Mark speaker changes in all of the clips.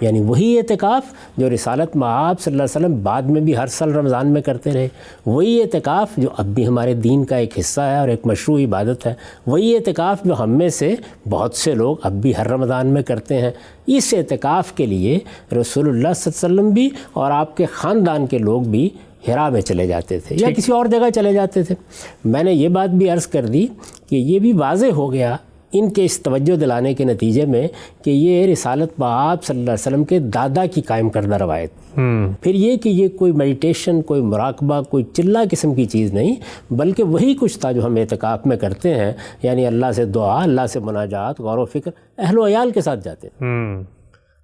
Speaker 1: یعنی وہی اعتکاف جو رسالت مآب صلی اللہ علیہ وسلم بعد میں بھی ہر سال رمضان میں کرتے رہے، وہی اعتکاف جو اب بھی ہمارے دین کا ایک حصہ ہے اور ایک مشروع عبادت ہے، وہی اعتکاف جو ہم میں سے بہت سے لوگ اب بھی ہر رمضان میں کرتے ہیں۔ اس اعتکاف کے لیے رسول اللہ صلی اللہ علیہ وسلم بھی اور آپ کے خاندان کے لوگ بھی ہرا میں چلے جاتے تھے یا کسی اور جگہ چلے جاتے تھے۔ میں نے یہ بات بھی عرض کر دی کہ یہ بھی واضح ہو گیا ان کے اس توجہ دلانے کے نتیجے میں کہ یہ رسالت مآب صلی اللہ علیہ وسلم کے دادا کی قائم کردہ روایت، پھر یہ کہ یہ کوئی میڈیٹیشن، کوئی مراقبہ، کوئی چلہ قسم کی چیز نہیں، بلکہ وہی کچھ تھا جو ہم اعتکاف میں کرتے ہیں، یعنی اللہ سے دعا، اللہ سے مناجات، غور و فکر، اہل و عیال کے ساتھ جاتے ہیں۔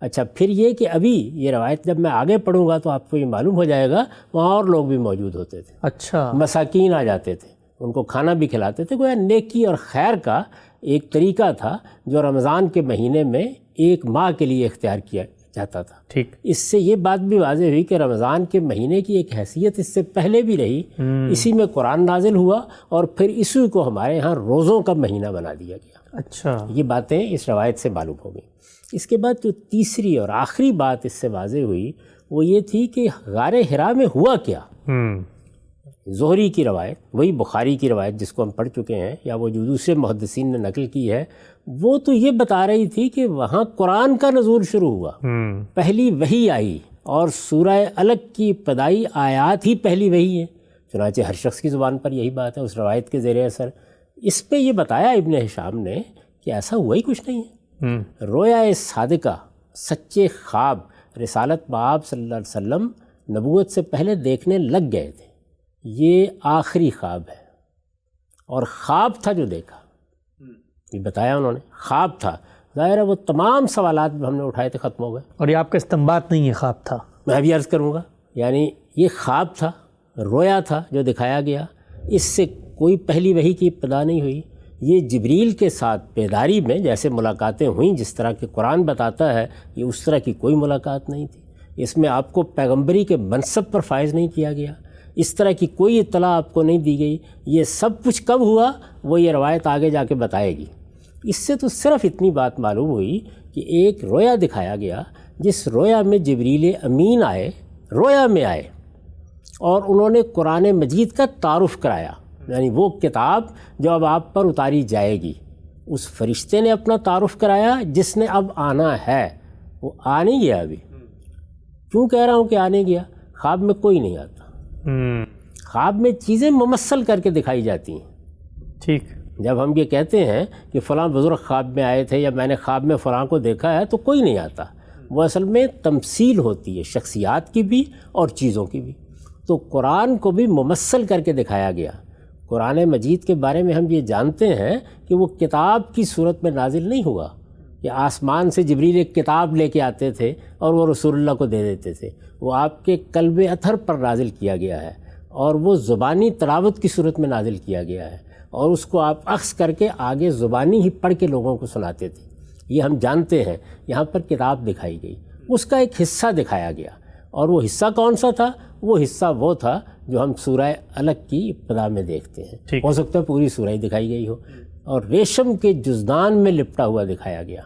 Speaker 1: اچھا، پھر یہ کہ ابھی یہ روایت جب میں آگے پڑھوں گا تو آپ کو یہ معلوم ہو جائے گا وہاں اور لوگ بھی موجود ہوتے تھے،
Speaker 2: اچھا،
Speaker 1: مساکین آ جاتے تھے، ان کو کھانا بھی کھلاتے تھے۔ گویا نیکی اور خیر کا ایک طریقہ تھا جو رمضان کے مہینے میں ایک ماہ کے لیے اختیار کیا جاتا تھا۔
Speaker 2: ٹھیک،
Speaker 1: اس سے یہ بات بھی واضح ہوئی کہ رمضان کے مہینے کی ایک حیثیت اس سے پہلے بھی رہی، اسی میں قرآن نازل ہوا اور پھر اسی کو ہمارے ہاں روزوں کا مہینہ بنا دیا گیا۔
Speaker 2: اچھا،
Speaker 1: یہ باتیں اس روایت سے معلوم ہو گئیں۔ اس کے بعد جو تیسری اور آخری بات اس سے واضح ہوئی وہ یہ تھی کہ غار حرا میں ہوا کیا۔ زہری کی روایت، وہی بخاری کی روایت جس کو ہم پڑھ چکے ہیں یا وہ جو دوسرے محدثین نے نقل کی ہے، وہ تو یہ بتا رہی تھی کہ وہاں قرآن کا نزول شروع ہوا، پہلی وحی آئی، اور سورہ الگ کی ابتدائی آیات ہی پہلی وحی ہے۔ چنانچہ ہر شخص کی زبان پر یہی بات ہے اس روایت کے زیر اثر۔ اس پہ یہ بتایا ابن ہشام نے کہ ایسا ہوا ہی کچھ نہیں ہے۔ رویا صادقہ، سچے خواب رسالت مآب صلی اللہ علیہ وسلم نبوت سے پہلے دیکھنے لگ گئے تھے، یہ آخری خواب ہے، اور خواب تھا جو دیکھا، یہ بتایا انہوں نے، خواب تھا۔ ظاہر ہے وہ تمام سوالات ہم نے اٹھائے تھے ختم ہو گئے،
Speaker 2: اور یہ آپ کا استنباط نہیں ہے، خواب تھا۔
Speaker 1: میں بھی عرض کروں گا، یعنی یہ خواب تھا، رویا تھا جو دکھایا گیا، اس سے کوئی پہلی وحی کی ابتدا نہیں ہوئی۔ یہ جبریل کے ساتھ بیداری میں جیسے ملاقاتیں ہوئیں، جس طرح کہ قرآن بتاتا ہے، یہ اس طرح کی کوئی ملاقات نہیں تھی۔ اس میں آپ کو پیغمبری کے منصب پر فائز نہیں کیا گیا، اس طرح کی کوئی اطلاع آپ کو نہیں دی گئی۔ یہ سب کچھ کب ہوا وہ یہ روایت آگے جا کے بتائے گی۔ اس سے تو صرف اتنی بات معلوم ہوئی کہ ایک رویا دکھایا گیا، جس رویا میں جبریل امین آئے، رویا میں آئے، اور انہوں نے قرآن مجید کا تعارف کرایا، یعنی وہ کتاب جو اب آپ پر اتاری جائے گی، اس فرشتے نے اپنا تعارف کرایا جس نے اب آنا ہے۔ وہ آ نہیں گیا ابھی۔ کیوں کہہ رہا ہوں کہ آنے گیا؟ خواب میں کوئی نہیں آتا، خواب میں چیزیں ممثل کر کے دکھائی جاتی ہیں۔
Speaker 2: ٹھیک،
Speaker 1: جب ہم یہ کہتے ہیں کہ فلاں بزرگ خواب میں آئے تھے یا میں نے خواب میں فلاں کو دیکھا ہے، تو کوئی نہیں آتا، وہ اصل میں تمثیل ہوتی ہے شخصیات کی بھی اور چیزوں کی بھی۔ تو قرآن کو بھی ممثل کر کے دکھایا گیا۔ قرآن مجید کے بارے میں ہم یہ جانتے ہیں کہ وہ کتاب کی صورت میں نازل نہیں ہوا کہ آسمان سے جبریل ایک کتاب لے کے آتے تھے اور وہ رسول اللہ کو دے دیتے تھے۔ وہ آپ کے قلب اطہر پر نازل کیا گیا ہے، اور وہ زبانی تلاوت کی صورت میں نازل کیا گیا ہے، اور اس کو آپ اخذ کر کے آگے زبانی ہی پڑھ کے لوگوں کو سناتے تھے۔ یہ ہم جانتے ہیں۔ یہاں پر کتاب دکھائی گئی، اس کا ایک حصہ دکھایا گیا، اور وہ حصہ کون سا تھا؟ وہ حصہ وہ تھا جو ہم سورہ الگ کی ابتدا میں دیکھتے ہیں۔ ہو سکتا ہے پوری سورہ ہی دکھائی گئی ہو، اور ریشم کے جزدان میں لپٹا ہوا دکھایا گیا۔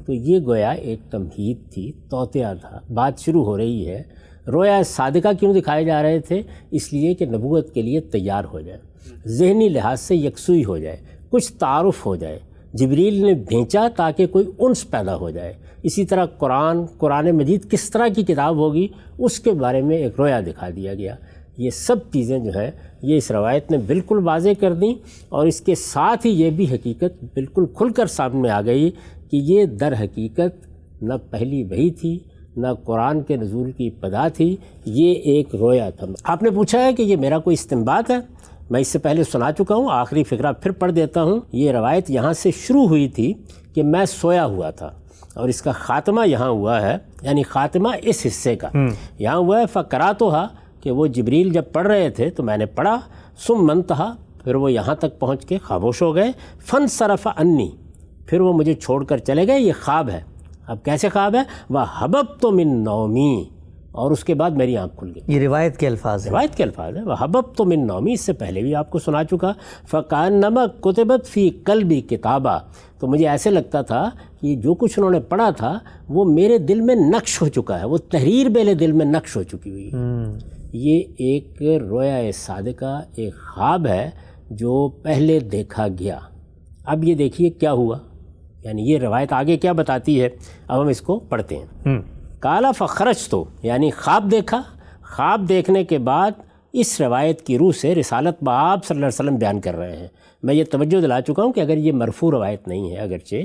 Speaker 1: تو یہ گویا ایک تمہید تھی، توطیہ تھا۔ بات شروع ہو رہی ہے۔ رویا صادقہ کیوں دکھائے جا رہے تھے؟ اس لیے کہ نبوت کے لیے تیار ہو جائے، ذہنی لحاظ سے یکسوئی ہو جائے، کچھ تعارف ہو جائے۔ جبریل نے بھیجا تاکہ کوئی انس پیدا ہو جائے۔ اسی طرح قرآن مجید کس طرح کی کتاب ہوگی اس کے بارے میں ایک رویا دکھا دیا گیا۔ یہ سب چیزیں جو ہے یہ اس روایت نے بالکل واضح کر دیں، اور اس کے ساتھ ہی یہ بھی حقیقت بالکل کھل کر سامنے آ گئی کہ یہ در حقیقت نہ پہلی وحی تھی، نہ قرآن کے نزول کی ابتدا تھی، یہ ایک رویا تھا۔ آپ نے پوچھا ہے کہ یہ میرا کوئی استنباط ہے، میں اس سے پہلے سنا چکا ہوں، آخری فقرہ پھر پڑھ دیتا ہوں۔ یہ روایت یہاں سے شروع ہوئی تھی کہ میں سویا ہوا تھا، اور اس کا خاتمہ یہاں ہوا ہے، یعنی خاتمہ اس حصے کا یہاں ہوا ہے فقراتھا، کہ وہ جبریل جب پڑھ رہے تھے تو میں نے پڑھا، ثم منتہا، پھر وہ یہاں تک پہنچ کے خاموش ہو گئے، فانصرف عنی، پھر وہ مجھے چھوڑ کر چلے گئے۔ یہ خواب ہے۔ اب کیسے خواب ہے؟ وَحَبَبْتُ مِن نَوْمِی، اور اس کے بعد میری آنکھ کھل گئی۔
Speaker 2: یہ روایت کے الفاظ ہیں۔
Speaker 1: روایت کے الفاظ ہیں۔ وَحَبَبْتُ مِن نَوْمِی، اس سے پہلے بھی آپ کو سنا چکا، فَكَأَنَّمَا كُتِبَتْ فِی قَلْبِی کتابا، تو مجھے ایسے لگتا تھا کہ جو کچھ انہوں نے پڑھا تھا وہ میرے دل میں نقش ہو چکا ہے، وہ تحریر میرے دل میں نقش ہو چکی ہوئی ہے۔ یہ ایک رویا صادقہ، ایک خواب ہے جو پہلے دیکھا گیا۔ اب یہ دیکھیے کیا ہوا، یعنی یہ روایت آگے کیا بتاتی ہے، اب ہم اس کو پڑھتے ہیں۔ کالا فخرج تو، یعنی خواب دیکھا، خواب دیکھنے کے بعد اس روایت کی روح سے رسالت بآب صلی اللہ علیہ وسلم بیان کر رہے ہیں۔ میں یہ توجہ دلا چکا ہوں کہ اگر یہ مرفوع روایت نہیں ہے، اگرچہ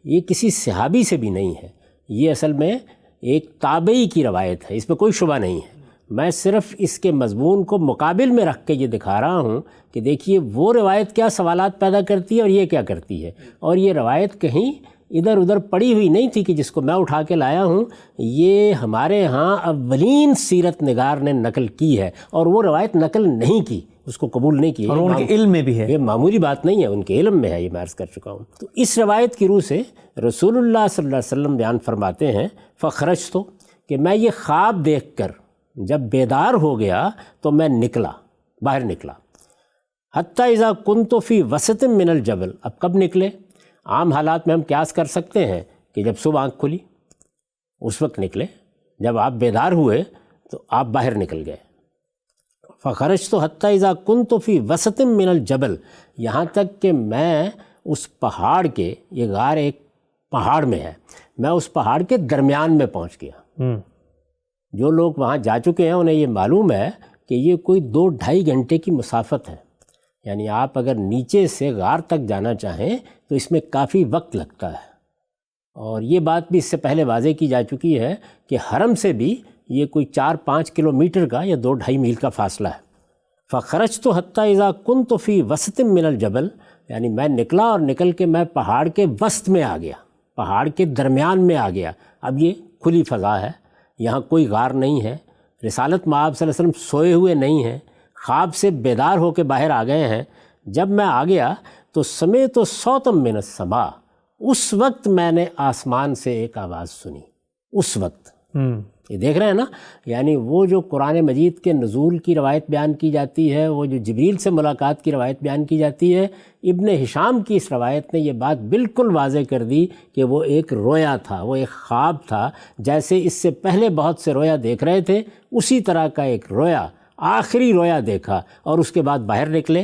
Speaker 1: یہ کسی صحابی سے بھی نہیں ہے، یہ اصل میں ایک تابعی کی روایت ہے، اس میں کوئی شبہ نہیں ہے۔ میں صرف اس کے مضمون کو مقابل میں رکھ کے یہ دکھا رہا ہوں کہ دیکھیے وہ روایت کیا سوالات پیدا کرتی ہے اور یہ کیا کرتی ہے، اور یہ روایت کہیں ادھر ادھر پڑی ہوئی نہیں تھی کہ جس کو میں اٹھا کے لایا ہوں، یہ ہمارے ہاں اولین سیرت نگار نے نقل کی ہے، اور وہ روایت نقل نہیں کی، اس کو قبول نہیں کی،
Speaker 2: اور ان کے علم میں بھی ہے،
Speaker 1: یہ معمولی بات نہیں ہے، ان کے علم میں ہے، یہ میں عرض کر چکا ہوں۔ تو اس روایت کی روح سے رسول اللہ صلی اللہ علیہ وسلم بیان فرماتے ہیں، فخرج تو، کہ میں یہ خواب دیکھ کر جب بیدار ہو گیا تو میں نکلا، باہر نکلا، حتیٰ اذا کنت فی وسط من الجبل، اب کب نکلے؟ عام حالات میں ہم قیاس کر سکتے ہیں کہ جب صبح آنکھ کھلی اس وقت نکلے، جب آپ بیدار ہوئے تو آپ باہر نکل گئے۔ فخرج تو حتیٰ اذا کنت فی وسط من الجبل، یہاں تک کہ میں اس پہاڑ کے، یہ غار ایک پہاڑ میں ہے، میں اس پہاڑ کے درمیان میں پہنچ گیا۔ جو لوگ وہاں جا چکے ہیں انہیں یہ معلوم ہے کہ یہ کوئی 2-2.5 گھنٹے کی مسافت ہے، یعنی آپ اگر نیچے سے غار تک جانا چاہیں تو اس میں کافی وقت لگتا ہے، اور یہ بات بھی اس سے پہلے واضح کی جا چکی ہے کہ حرم سے بھی یہ کوئی 4-5 کلومیٹر کا یا 2-2.5 میل کا فاصلہ ہے۔ فخرجت حتیٰ اذا کنت فی وسط من الجبل، یعنی میں نکلا اور نکل کے میں پہاڑ کے وسط میں آ گیا، پہاڑ کے درمیان میں آ گیا۔ اب یہ کھلی فضا ہے، یہاں کوئی غار نہیں ہے، رسالت مآب صلی اللہ علیہ وسلم سوئے ہوئے نہیں ہیں، خواب سے بیدار ہو کے باہر آ گئے ہیں۔ جب میں آ گیا تو سمعت صوتا من السماء، اس وقت میں نے آسمان سے ایک آواز سنی، اس وقت۔ یہ دیکھ رہے ہیں نا، یعنی وہ جو قرآن مجید کے نزول کی روایت بیان کی جاتی ہے، وہ جو جبریل سے ملاقات کی روایت بیان کی جاتی ہے، ابن ہشام کی اس روایت نے یہ بات بالکل واضح کر دی کہ وہ ایک رویا تھا، وہ ایک خواب تھا، جیسے اس سے پہلے بہت سے رویا دیکھ رہے تھے، اسی طرح کا ایک رویا، آخری رویا دیکھا، اور اس کے بعد باہر نکلے۔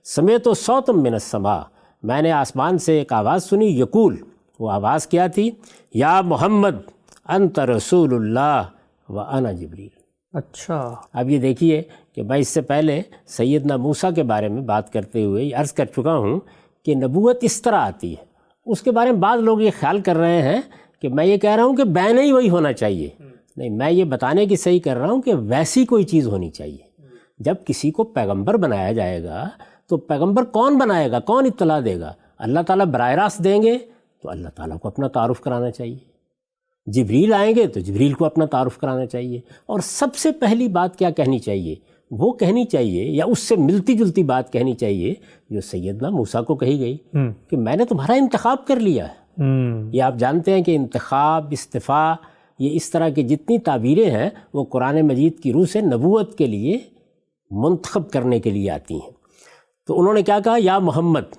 Speaker 1: سمعت صوتا من السماء، میں نے آسمان سے ایک آواز سنی، یقول، وہ آواز کیا تھی؟ یا محمد انت رسول اللہ وانا جبریل۔ اچھا، اب یہ دیکھیے کہ میں اس سے پہلے سیدنا موسیٰ کے بارے میں بات کرتے ہوئے یہ عرض کر چکا ہوں کہ نبوت اس طرح آتی ہے۔ اس کے بارے میں بعض لوگ یہ خیال کر رہے ہیں کہ میں یہ کہہ رہا ہوں کہ بین ہی وہی ہونا چاہیے، نہیں، میں یہ بتانے کی صحیح کر رہا ہوں کہ ویسی کوئی چیز ہونی چاہیے۔ جب کسی کو پیغمبر بنایا جائے گا تو پیغمبر کون بنائے گا، کون اطلاع دے گا؟ اللہ تعالیٰ براہ راست دیں گے تو اللہ تعالیٰ کو اپنا تعارف کرانا چاہیے، جبریل آئیں گے تو جبریل کو اپنا تعارف کرانا چاہیے، اور سب سے پہلی بات کیا کہنی چاہیے؟ وہ کہنی چاہیے، یا اس سے ملتی جلتی بات کہنی چاہیے جو سیدنا موسیٰ کو کہی گئی کہ میں نے تمہارا انتخاب کر لیا ہے۔ یہ آپ جانتے ہیں کہ انتخاب، استفاء، یہ اس طرح کی جتنی تعبیریں ہیں وہ قرآن مجید کی روح سے نبوت کے لیے منتخب کرنے کے لیے آتی ہیں۔ تو انہوں نے کیا کہا؟ یا محمد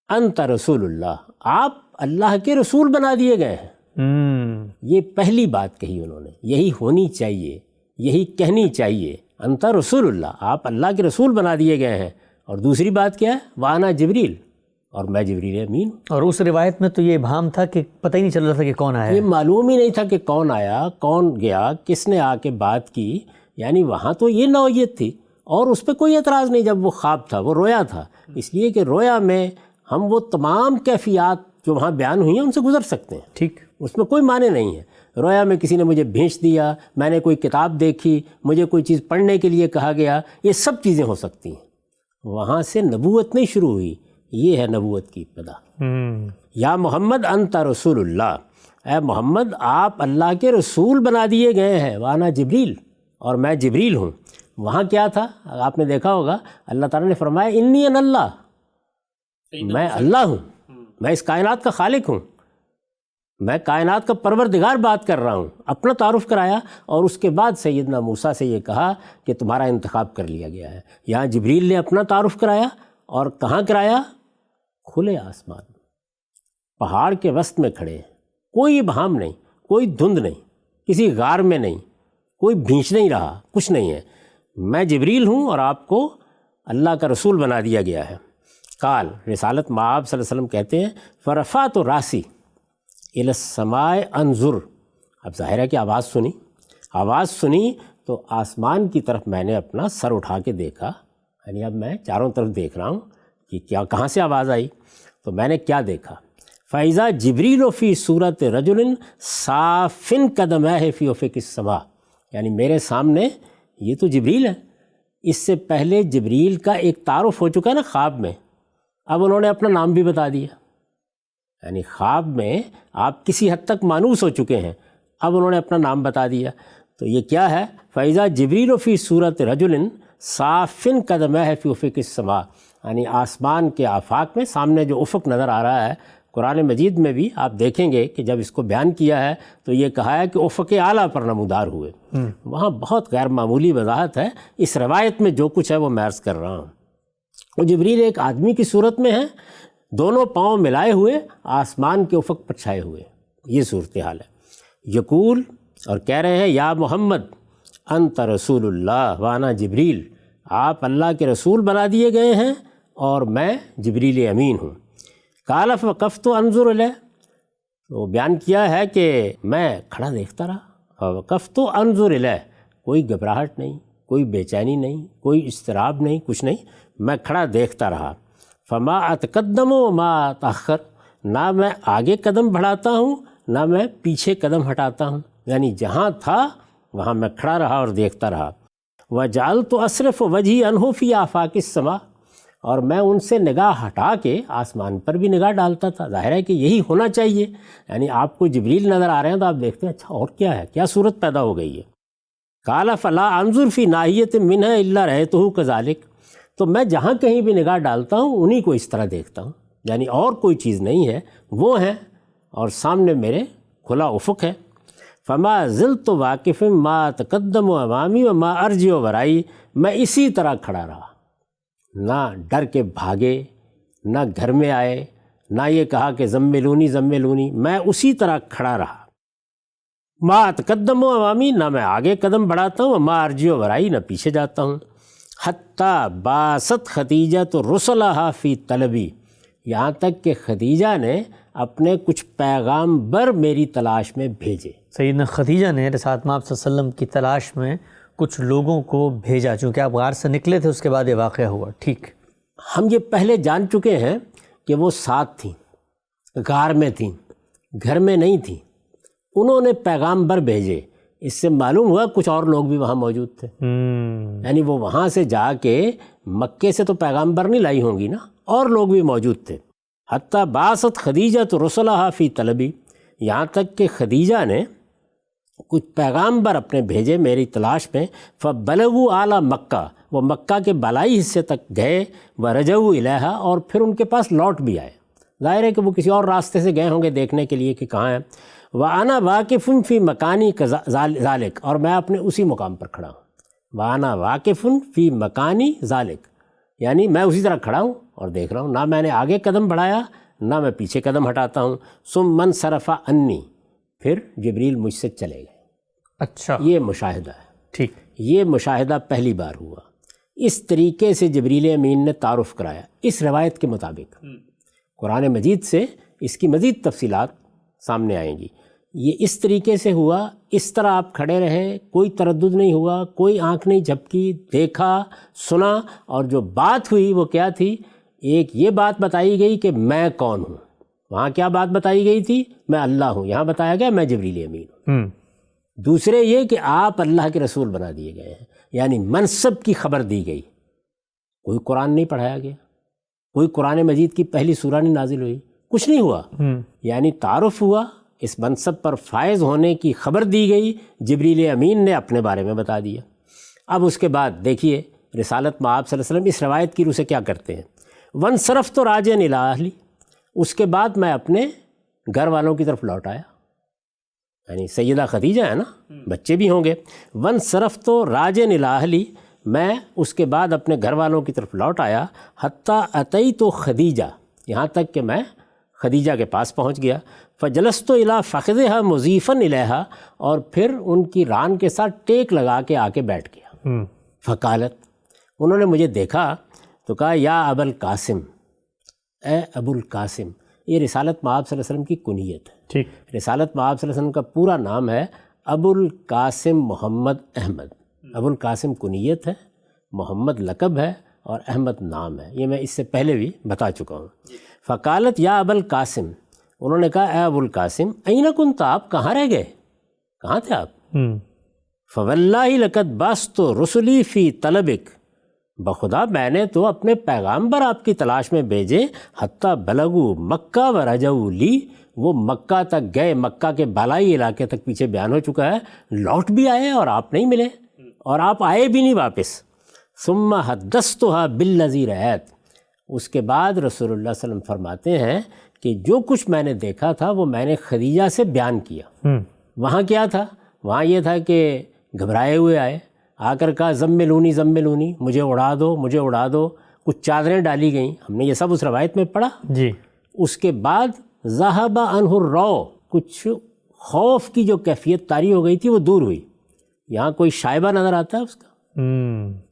Speaker 1: انت رسول اللہ، آپ اللہ کے رسول بنا دیے گئے ہیں۔ یہ پہلی بات کہی انہوں نے، یہی ہونی چاہیے، یہی کہنی چاہیے، انت رسول اللہ، آپ اللہ کے رسول بنا دیے گئے ہیں۔ اور دوسری بات کیا ہے؟ وانا جبریل، اور میں جبریل امین۔ اور
Speaker 2: اس روایت میں تو یہ ابہام تھا کہ پتہ ہی نہیں چل رہا تھا کہ کون آیا،
Speaker 1: یہ معلوم ہی نہیں تھا کہ کون آیا، کون گیا، کس نے آ کے بات کی، یعنی وہاں تو یہ نوعیت تھی، اور اس پہ کوئی اعتراض نہیں جب وہ خواب تھا، وہ رویا تھا، اس لیے کہ رویا میں ہم وہ تمام کیفیات جو وہاں بیان ہوئی ہیں ان سے گزر سکتے ہیں،
Speaker 2: ٹھیک،
Speaker 1: اس میں کوئی معنی نہیں ہے۔ رویا میں کسی نے مجھے بھیج دیا، میں نے کوئی کتاب دیکھی، مجھے کوئی چیز پڑھنے کے لیے کہا گیا، یہ سب چیزیں ہو سکتی ہیں۔ وہاں سے نبوت نہیں شروع ہوئی، یہ ہے نبوت کی ابتدا۔ یا محمد انت رسول اللہ، اے محمد آپ اللہ کے رسول بنا دیے گئے ہیں، وانا جبریل، اور میں جبریل ہوں۔ وہاں کیا تھا؟ آپ نے دیکھا ہوگا اللہ تعالیٰ نے فرمایا انی ان اللہ، میں اللہ ہوں، میں اس کائنات کا خالق ہوں۔ میں کائنات کا پروردگار بات کر رہا ہوں، اپنا تعارف کرایا، اور اس کے بعد سیدنا موسیٰ سے یہ کہا کہ تمہارا انتخاب کر لیا گیا ہے۔ یہاں جبریل نے اپنا تعارف کرایا، اور کہاں کرایا؟ کھلے آسمان، پہاڑ کے وسط میں کھڑے ہیں، کوئی ابہام نہیں، کوئی دھند نہیں، کسی غار میں نہیں، کوئی بھینچ نہیں رہا، کچھ نہیں ہے۔ میں جبریل ہوں اور آپ کو اللہ کا رسول بنا دیا گیا ہے۔ قال، رسالت مآب صلی اللہ علیہ وسلم کہتے ہیں، فرفعت راسی الی السماء انظر، اب ظاہر ہے کہ آواز سنی تو آسمان کی طرف میں نے اپنا سر اٹھا کے دیکھا، یعنی اب میں چاروں طرف دیکھ رہا ہوں کہ کہاں سے آواز آئی۔ تو میں نے کیا دیکھا؟ فَإِذَا جِبْرِيلُ فِي صُورَةِ رَجُلٍ صَافٍ قَدَمَيْهِ فِي أُفُقِ السَّمَاءِ، یعنی میرے سامنے یہ تو جبریل ہے۔ اس سے پہلے جبریل کا ایک تعارف ہو چکا ہے نا خواب میں، اب انہوں نے اپنا نام بھی بتا دیا، یعنی خواب میں آپ کسی حد تک مانوس ہو چکے ہیں، اب انہوں نے اپنا نام بتا دیا۔ تو یہ کیا ہے؟ فَإِذَا جِبْرِيلُ فِي صُورَةِ رَجُلٍ صَافٍ قَدَمَيْهِ فِي أُفُقِ السَّمَاءِ، یعنی آسمان کے آفاق میں سامنے جو افق نظر آ رہا ہے، قرآن مجید میں بھی آپ دیکھیں گے کہ جب اس کو بیان کیا ہے تو یہ کہا ہے کہ افق اعلیٰ پر نمودار ہوئے، وہاں بہت غیر معمولی وضاحت ہے۔ اس روایت میں جو کچھ ہے وہ میں عرض کر رہا ہوں۔ وہ جبریل ایک آدمی کی صورت میں ہے، دونوں پاؤں ملائے ہوئے آسمان کے افق پر چھائے ہوئے، یہ صورتحال ہے۔ یقول، اور کہہ رہے ہیں، یا محمد انت رسول اللہ وانا جبریل، آپ اللہ کے رسول بنا دیے گئے ہیں اور میں جبریل امین ہوں۔ قال فوقفت انظر الیہ، تو بیان کیا ہے کہ میں کھڑا دیکھتا رہا، وقفت انظر الیہ، کوئی گھبراہٹ نہیں، کوئی بے چینی نہیں، کوئی اضطراب نہیں، کچھ نہیں، میں کھڑا دیکھتا رہا۔ فما اتقدم وما اتاخر، نہ میں آگے قدم بڑھاتا ہوں نہ میں پیچھے قدم ہٹاتا ہوں، یعنی جہاں تھا وہاں میں کھڑا رہا اور دیکھتا رہا۔ وجعلت اصرف وجہی عنہ فی آفاق السماء، اور میں ان سے نگاہ ہٹا کے آسمان پر بھی نگاہ ڈالتا تھا۔ ظاہر ہے کہ یہی ہونا چاہیے، یعنی آپ کو جبریل نظر آ رہے ہیں تو آپ دیکھتے ہیں اچھا اور کیا ہے، کیا صورت پیدا ہو گئی ہے۔ قال فلا انظر فی ناحیۃ منہ الا رأیتہ کذالک، تو میں جہاں کہیں بھی نگاہ ڈالتا ہوں انہی کو اس طرح دیکھتا ہوں، یعنی اور کوئی چیز نہیں ہے، وہ ہیں اور سامنے میرے کھلا افق ہے۔ فما زلت واقف ما تقدم امامی وما ارجع ورائی، میں اسی طرح کھڑا رہا، نہ ڈر کے بھاگے، نہ گھر میں آئے، نہ یہ کہا کہ زملونی، میں اسی طرح کھڑا رہا۔ ما اتقدم امامی، نہ میں آگے قدم بڑھاتا ہوں، ما ارجع ورائی، نہ پیچھے جاتا ہوں۔ حتیٰ باست خدیجہ تو رسلہا فی طلبی، یہاں تک کہ خدیجہ نے اپنے کچھ پیغام بر میری تلاش میں بھیجے۔
Speaker 2: سیدنا خدیجہ نے رسالت مآب صلی اللہ علیہ وسلم کی تلاش میں کچھ لوگوں کو بھیجا، چونکہ آپ غار سے نکلے تھے اس کے بعد یہ واقعہ ہوا، ٹھیک؟
Speaker 1: ہم یہ پہلے جان چکے ہیں کہ وہ ساتھ تھیں، غار میں تھیں، گھر میں نہیں تھیں، انہوں نے پیغام بر بھیجے۔ اس سے معلوم ہوا کچھ اور لوگ بھی وہاں موجود تھے، یعنی وہ وہاں سے جا کے مکے سے تو پیغام بر نہیں لائی ہوں گی نا، اور لوگ بھی موجود تھے۔ حتیٰ باست خدیجہ تو رسلہا فی طلبی، یہاں تک کہ خدیجہ نے کچھ پیغام بر اپنے بھیجے میری تلاش میں۔ فبلغوا اعلیٰ مکہ، وہ مکہ کے بالائی حصے تک گئے، ورجعوا الیہا، اور پھر ان کے پاس لوٹ بھی آئے۔ ظاہر ہے کہ وہ کسی اور راستے سے گئے ہوں گے دیکھنے کے لیے کہ کہاں ہیں۔ وَأَنَا وَاقِفٌ فِي مَكَانِي ذَلِكَ، اور میں اپنے اسی مقام پر کھڑا ہوں۔ وَأَنَا وَاقِفٌ فِي مَكَانِي ذَلِكَ، یعنی میں اسی طرح کھڑا ہوں اور دیکھ رہا ہوں، نہ میں نے آگے قدم بڑھایا نہ میں پیچھے قدم ہٹاتا ہوں۔ ثُمَّ انصرف عنی، پھر جبریل مجھ سے چلے گئے۔
Speaker 2: اچھا،
Speaker 1: یہ مشاہدہ ہے،
Speaker 2: ٹھیک۔
Speaker 1: یہ مشاہدہ پہلی بار ہوا۔ اس طریقے سے جبریل امین نے تعارف کرایا اس روایت کے مطابق۔ قرآن مجید سے اس کی مزید تفصیلات سامنے آئیں گی۔ یہ اس طریقے سے ہوا، اس طرح آپ کھڑے رہے، کوئی تردد نہیں ہوا، کوئی آنکھ نہیں جھپکی، دیکھا، سنا، اور جو بات ہوئی وہ کیا تھی؟ ایک یہ بات بتائی گئی کہ میں کون ہوں، وہاں کیا بات بتائی گئی تھی؟ میں اللہ ہوں، یہاں بتایا گیا میں جبریل امین ہوں۔ دوسرے یہ کہ آپ اللہ کے رسول بنا دیے گئے ہیں، یعنی منصب کی خبر دی گئی۔ کوئی قرآن نہیں پڑھایا گیا، کوئی قرآن مجید کی پہلی سورہ نہیں نازل ہوئی، کچھ نہیں ہوا، یعنی تعارف ہوا، اس منصب پر فائز ہونے کی خبر دی گئی، جبریل امین نے اپنے بارے میں بتا دیا۔ اب اس کے بعد دیکھیے رسالت مآب صلی اللہ علیہ وسلم اس روایت کی روح سے کیا کرتے ہیں۔ وَانصَرَفْتُ رَاجِعًا إِلَىٰ أَهْلِي، اس کے بعد میں اپنے گھر والوں کی طرف لوٹ آیا، یعنی سیدہ خدیجہ ہے نا، بچے بھی ہوں گے. ون صرف تو راجن الاہلی، میں اس کے بعد اپنے گھر والوں کی طرف لوٹ آیا. حتیٰ اتیت خدیجہ، یہاں تک کہ میں خدیجہ کے پاس پہنچ گیا. فجلست الی فخذھا مضیفا الیہا، اور پھر ان کی ران کے ساتھ ٹیک لگا کے آ کے بیٹھ گیا. فقالت، انہوں نے مجھے دیکھا تو کہا یا ابا القاسم، اے ابو القاسم. یہ رسالت مآب صلی اللہ علیہ وسلم کی کنیت ہے.
Speaker 2: ٹھیک.
Speaker 1: رسالت مآب صلی اللہ علیہ وسلم کا پورا نام ہے ابو القاسم محمد احمد. ابو القاسم کنیت ہے، محمد لقب ہے، اور احمد نام ہے. یہ میں اس سے پہلے بھی بتا چکا ہوں. فقالت یا ابا القاسم، انہوں نے کہا اے ابو القاسم، این کنت، آپ کہاں رہ گئے، کہاں تھے آپ؟ فواللہ لقد باسط رسلی فی طلبک، بخدا میں نے تو اپنے پیغامبر آپ کی تلاش میں بھیجے. حتیٰ بلغوا مکہ و رجعوا لی، وہ مکہ تک گئے، مکہ کے بالائی علاقے تک پیچھے بیان ہو چکا ہے، لوٹ بھی آئے اور آپ نہیں ملے، اور آپ آئے بھی نہیں واپس. ثم حدثتھا بالذی رأیت، اس کے بعد رسول اللہ صلی اللہ علیہ وسلم فرماتے ہیں کہ جو کچھ میں نے دیکھا تھا وہ میں نے خدیجہ سے بیان کیا. وہاں کیا تھا؟ وہاں یہ تھا کہ گھبرائے ہوئے آئے، آ کر کہا زملونی زملونی، مجھے اڑا دو مجھے اڑا دو. کچھ چادریں ڈالی گئیں، ہم نے یہ سب اس روایت میں پڑھا.
Speaker 2: جی.
Speaker 1: اس کے بعد ذہب عنہ الرو، کچھ خوف کی جو کیفیت طاری ہو گئی تھی وہ دور ہوئی. یہاں کوئی شائبہ نظر آتا ہے اس کا؟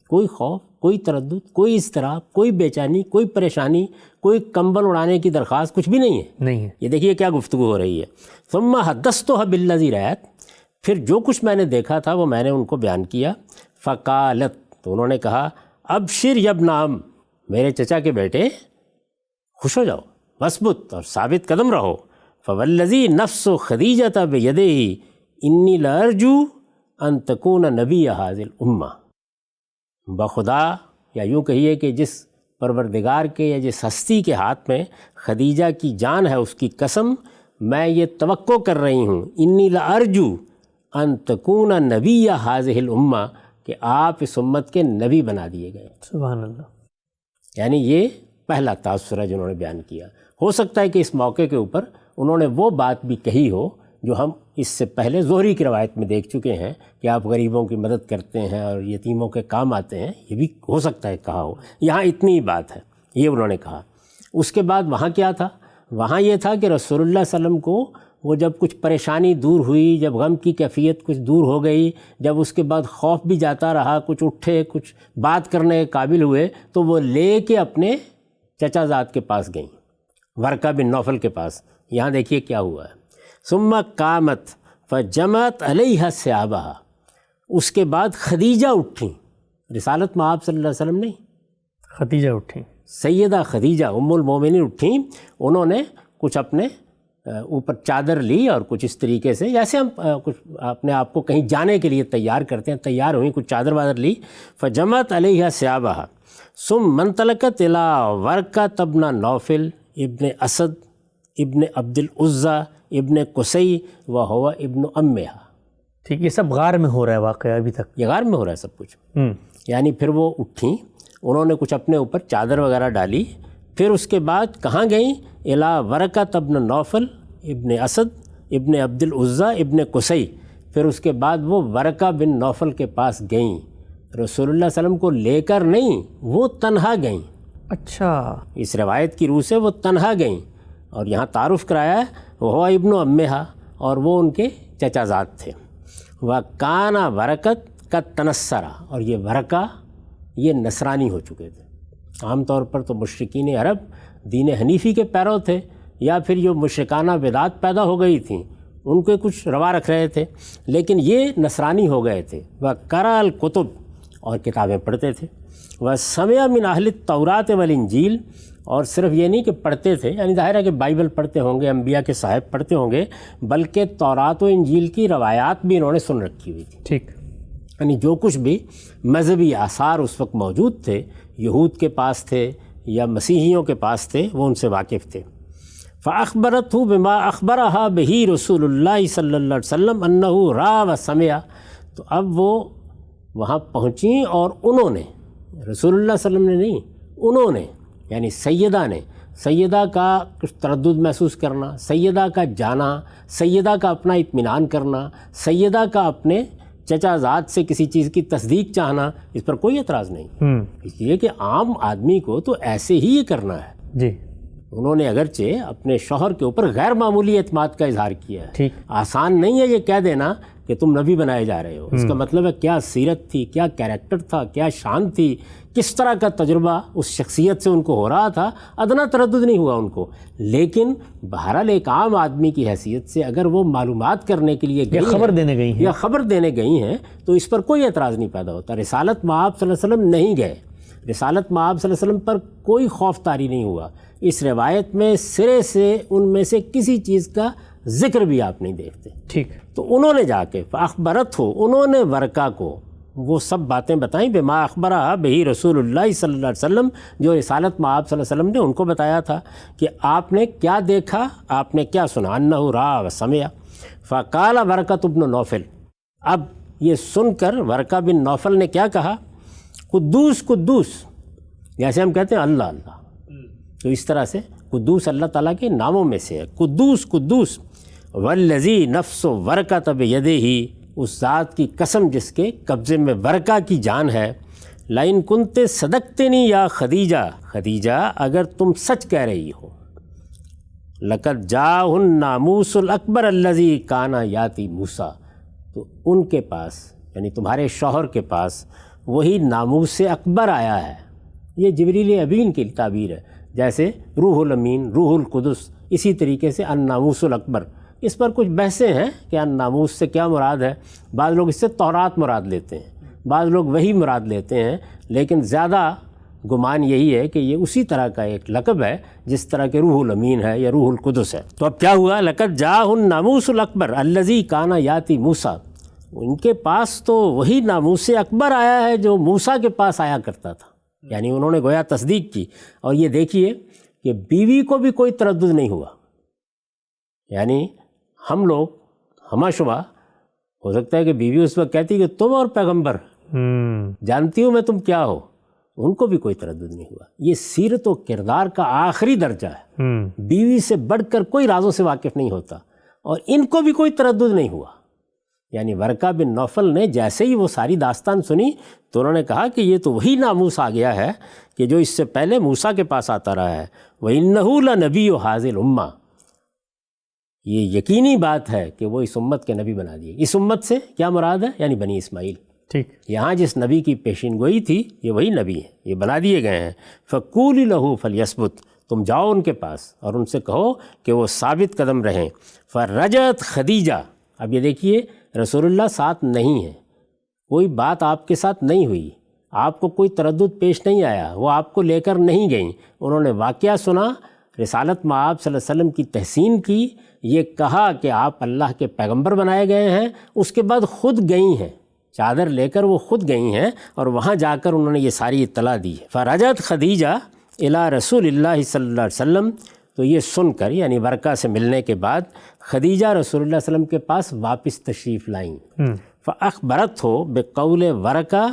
Speaker 1: کوئی خوف، کوئی تردد، کوئی اضطراب، کوئی بے چینی، کوئی پریشانی، کوئی کمبل اڑانے کی درخواست، کچھ بھی نہیں ہے.
Speaker 2: نہیں ہے.
Speaker 1: یہ دیکھیے کیا گفتگو ہو رہی ہے. ثم حدثتھا بالذی رأیت، پھر جو کچھ میں نے دیکھا تھا وہ میں نے ان کو بیان کیا. فقالت، تو انہوں نے کہا ابشر یا ابن عم، میرے چچا کے بیٹے خوش ہو جاؤ، وثبت، اور ثابت قدم رہو. فوالذی نفس خدیجہ بیدہ انی لارجو ان تکون نبی ہذہ الامہ، بخدا، یا یوں کہیے کہ جس پروردگار کے یا جس ہستی کے ہاتھ میں خدیجہ کی جان ہے اس کی قسم، میں یہ توقع کر رہی ہوں، انی لارجو ان تکون نبی ہذہ الامہ، کہ آپ اس امت کے نبی بنا دیے گئے.
Speaker 2: سبحان اللہ.
Speaker 1: یعنی یہ پہلا تاثر ہے جو انہوں نے بیان کیا. ہو سکتا ہے کہ اس موقع کے اوپر انہوں نے وہ بات بھی کہی ہو جو ہم اس سے پہلے زہری کی روایت میں دیکھ چکے ہیں کہ آپ غریبوں کی مدد کرتے ہیں اور یتیموں کے کام آتے ہیں، یہ بھی ہو سکتا ہے کہا ہو. یہاں اتنی ہی بات ہے، یہ انہوں نے کہا. اس کے بعد وہاں کیا تھا؟ وہاں یہ تھا کہ رسول اللہ صلی اللہ علیہ وسلم کو وہ جب کچھ پریشانی دور ہوئی، جب غم کی کیفیت کچھ دور ہو گئی، جب اس کے بعد خوف بھی جاتا رہا، کچھ اٹھے، کچھ بات کرنے کے قابل ہوئے، تو وہ لے کے اپنے چچا زاد کے پاس گئیں، ورقہ بن نوفل کے پاس. یہاں دیکھیے کیا ہوا ہے. ثم قامت فجمعت علیہا ثیابہا، اس کے بعد خدیجہ اٹھیں. رسالت مآب صلی اللہ علیہ وسلم نہیں،
Speaker 2: خدیجہ اٹھیں،
Speaker 1: سیدہ خدیجہ ام المومنین اٹھیں. انہوں نے کچھ اپنے اوپر چادر لی اور کچھ اس طریقے سے، جیسے ہم کچھ اپنے آپ کو کہیں جانے کے لیے تیار کرتے ہیں، تیار ہوئیں، کچھ چادر وادر لی. فجمعت علیہا ثیابہا ثم منطلقت الی ورقۃ بن نوفل ابن اسد ابن عبد العزیٰ ابن قصی وہو ابن امہا.
Speaker 2: ٹھیک. یہ سب غار میں ہو رہا ہے واقعہ ابھی تک؟
Speaker 1: یہ غار میں ہو رہا ہے سب کچھ. یعنی پھر وہ اٹھیں، انہوں نے کچھ اپنے اوپر چادر وغیرہ ڈالی. پھر اس کے بعد کہاں گئیں؟ الی ورقۃ بن نوفل ابن اسد ابن عبد العزیٰ ابن قصی. پھر اس کے بعد وہ ورقہ بن نوفل کے پاس گئیں. رسول اللہ صلی اللہ علیہ وسلم کو لے کر نہیں، وہ تنہا گئیں.
Speaker 2: اچھا. اس
Speaker 1: روایت کی روح سے وہ تنہا گئیں. اور یہاں تعارف کرایا ہے وہ ابن امہا، اور وہ ان کے چچا زاد تھے. وَكَانَ وَرَقَتْ قَدْ تَنَصَّرَ، اور یہ ورقہ یہ نصرانی ہو چکے تھے. عام طور پر تو مشرکین عرب دین حنیفی کے پیرو تھے، یا پھر جو مشرکانہ بدعات پیدا ہو گئی تھیں ان کے کچھ روا رکھ رہے تھے، لیکن یہ نصرانی ہو گئے تھے. وَقَرَأَ الْكُتُبْ، اور کتابیں پڑھتے تھے. وَسَمِعَ مِنْ أَهْلِ التَّوْرَاةِ وَالْإِنْجِيلِ، اور صرف یہ نہیں کہ پڑھتے تھے، یعنی ظاہر ہے کہ بائبل پڑھتے ہوں گے، انبیاء کے صاحب پڑھتے ہوں گے، بلکہ تورات و انجیل کی روایات بھی انہوں نے سن رکھی ہوئی تھی.
Speaker 2: ٹھیک.
Speaker 1: یعنی جو کچھ بھی مذہبی آثار اس وقت موجود تھے، یہود کے پاس تھے یا مسیحیوں کے پاس تھے، وہ ان سے واقف تھے. فَأَخْبَرَتْهُ بِمَا أَخْبَرَهَا بِهِ رسول اللہ صلی اللہ علیہ وسلم أَنَّهُ رَأَى وَسَمِعَ. تو اب وہ وہاں پہنچیں اور انہوں نے، رسول اللہ صلی اللہ علیہ وسلم نے نہیں، انہوں نے یعنی سیدہ کا کچھ تردد محسوس کرنا، سیدہ کا جانا، سیدہ کا اپنا اطمینان کرنا، سیدہ کا اپنے چچا زاد سے کسی چیز کی تصدیق چاہنا، اس پر کوئی اعتراض نہیں، اس لیے کہ عام آدمی کو تو ایسے ہی یہ کرنا ہے۔
Speaker 2: جی،
Speaker 1: انہوں نے اگرچہ اپنے شوہر کے اوپر غیر معمولی اعتماد کا اظہار کیا ہے،
Speaker 2: ٹھیک،
Speaker 1: آسان نہیں ہے یہ کہہ دینا کہ تم نبی بنائے جا رہے ہو، اس کا مطلب ہے کیا سیرت تھی، کیا کیریکٹر تھا، کیا شان تھی، کس طرح کا تجربہ اس شخصیت سے ان کو ہو رہا تھا، ادنا تردد نہیں ہوا ان کو۔ لیکن بہرحال ایک عام آدمی کی حیثیت سے اگر وہ معلومات کرنے کے لیے
Speaker 2: یا خبر دینے گئی ہیں،
Speaker 1: یا خبر دینے گئی ہیں تو اس پر کوئی اعتراض نہیں پیدا ہوتا۔ رسالت مآب صلی اللہ علیہ وسلم نہیں گئے، رسالت مآب صلی اللہ علیہ وسلم پر کوئی خوف طاری نہیں ہوا۔ اس روایت میں سرے سے ان میں سے کسی چیز کا ذکر بھی آپ نہیں دیکھتے۔
Speaker 2: ٹھیک،
Speaker 1: تو انہوں نے جا کے فاخبرت ہو، انہوں نے ورقہ کو وہ سب باتیں بتائیں، بما اخبرہ بہی رسول اللہ صلی اللہ علیہ وسلم، جو رسالت مآب صلی اللہ علیہ وسلم نے ان کو بتایا تھا کہ آپ نے کیا دیکھا، آپ نے کیا سنا، انہ رأى وسمع۔ فقال ورقۃ بن نوفل، اب یہ سن کر ورقہ بن نوفل نے کیا کہا، قدوس قدوس، جیسے ہم کہتے ہیں اللہ اللہ، تو اس طرح سے قدوس اللہ تعالیٰ کے ناموں میں سے ہے، قدوس قدوس، والذی نفس ورقۃ بیدہ، اس ذات کی قسم جس کے قبضے میں ورقہ کی جان ہے، لئن کنت صدقتنی یا خدیجہ، خدیجہ اگر تم سچ کہہ رہی ہو، لقد جاء الناموس الاکبر الذی کان یاتی موسیٰ، تو ان کے پاس یعنی تمہارے شوہر کے پاس وہی ناموس اکبر آیا ہے۔ یہ جبریل امین کی تعبیر ہے، جیسے روح الامین، روح القدس، اسی طریقے سے الناموس الاکبر۔ اس پر کچھ بحثیں ہیں کہ الناموس سے کیا مراد ہے، بعض لوگ اس سے تورات مراد لیتے ہیں، بعض لوگ وہی مراد لیتے ہیں، لیکن زیادہ گمان یہی ہے کہ یہ اسی طرح کا ایک لقب ہے جس طرح کہ روح الامین ہے یا روح القدس ہے۔ تو اب کیا ہوا، لقد جاء الناموس الاکبر الذی کان یاتی موسیٰ، ان کے پاس تو وہی ناموس اکبر آیا ہے جو موسیٰ کے پاس آیا کرتا تھا، یعنی انہوں نے گویا تصدیق کی۔ اور یہ دیکھیے کہ بیوی کو بھی کوئی تردد نہیں ہوا، یعنی ہم لوگ ہمہ شبہ ہو سکتا ہے کہ بیوی اس وقت کہتی کہ تم اور پیغمبر، جانتی ہوں میں تم کیا ہو، ان کو بھی کوئی تردد نہیں ہوا۔ یہ سیرت و کردار کا آخری درجہ ہے، بیوی سے بڑھ کر کوئی رازوں سے واقف نہیں ہوتا، اور ان کو بھی کوئی تردد نہیں ہوا۔ یعنی ورقہ بن نوفل نے جیسے ہی وہ ساری داستان سنی تو انہوں نے کہا کہ یہ تو وہی ناموس آ گیا ہے کہ جو اس سے پہلے موسیٰ کے پاس آتا رہا ہے، وَإِنَّهُ لَنَبِيُّ هَذِهِ الْأُمَّةِ، یہ یقینی بات ہے کہ وہ اس امت کے نبی بنا دیے۔ اس امت سے کیا مراد ہے، یعنی بنی اسماعیل،
Speaker 2: ٹھیک،
Speaker 1: یہاں جس نبی کی پیشین گوئی تھی یہ وہی نبی ہیں، یہ بنا دیے گئے ہیں۔ فَقُولِ لَهُ فَلْيَثْبُتْ، تم جاؤ ان کے پاس اور ان سے کہو کہ وہ ثابت قدم رہیں۔ فَرَجَتْ خدیجہ، اب یہ دیکھیے رسول اللہ ساتھ نہیں ہیں، کوئی بات آپ کے ساتھ نہیں ہوئی، آپ کو کوئی تردد پیش نہیں آیا، وہ آپ کو لے کر نہیں گئیں، انہوں نے واقعہ سنا، رسالت مآب صلی اللہ علیہ وسلم کی تحسین کی، یہ کہا کہ آپ اللہ کے پیغمبر بنائے گئے ہیں، اس کے بعد خود گئی ہیں، چادر لے کر وہ خود گئی ہیں اور وہاں جا کر انہوں نے یہ ساری اطلاع دی ہے۔ فرجت خدیجہ الی رسول اللہ صلی اللہ علیہ وسلم، تو یہ سن کر یعنی ورقہ سے ملنے کے بعد خدیجہ رسول اللہ صلی اللہ علیہ وسلم کے پاس واپس تشریف لائیں۔ فاخبرت ہو بقول ورقہ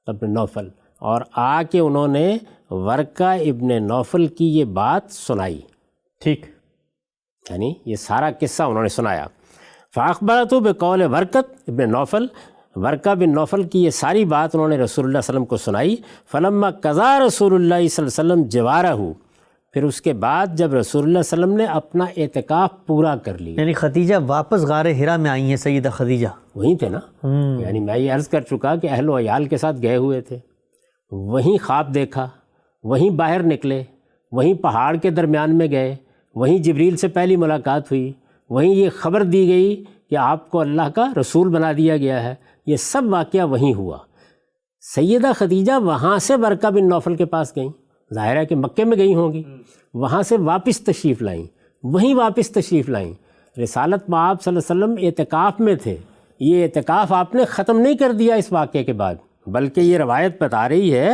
Speaker 1: ابن نوفل، اور آ کے انہوں نے ورقہ ابن نوفل کی یہ بات سنائی،
Speaker 2: ٹھیک،
Speaker 1: یعنی یہ سارا قصہ انہوں نے سنایا۔ فاخبرت ہو بقول ورقۃ ابن نوفل، ورقہ بن نوفل کی یہ ساری بات انہوں نے رسول اللہ صلی اللہ علیہ وسلم کو سنائی۔ فلما قضا رسول اللہ صلی اللہ علیہ وسلم جوارہ، پھر اس کے بعد جب رسول اللہ صلی اللہ علیہ وسلم نے اپنا اعتکاف پورا کر لیا،
Speaker 2: یعنی خدیجہ واپس غار ہرا میں آئی ہیں، سیدہ خدیجہ
Speaker 1: وہیں تھے نا، یعنی میں یہ عرض کر چکا کہ اہل و عیال کے ساتھ گئے ہوئے تھے، وہیں خواب دیکھا، وہیں باہر نکلے، وہیں پہاڑ کے درمیان میں گئے، وہیں جبریل سے پہلی ملاقات ہوئی، وہیں یہ خبر دی گئی کہ آپ کو اللہ کا رسول بنا دیا گیا ہے، یہ سب واقعہ وہیں ہوا۔ سیدہ خدیجہ وہاں سے ورقہ بن نوفل کے پاس گئیں، ظاہر ہے کہ مکے میں گئی ہوں گی، وہاں سے واپس تشریف لائیں، وہیں واپس تشریف لائیں۔ رسالت مآب صلی اللہ علیہ وسلم اعتکاف میں تھے، یہ اعتکاف آپ نے ختم نہیں کر دیا اس واقعے کے بعد، بلکہ یہ روایت بتا رہی ہے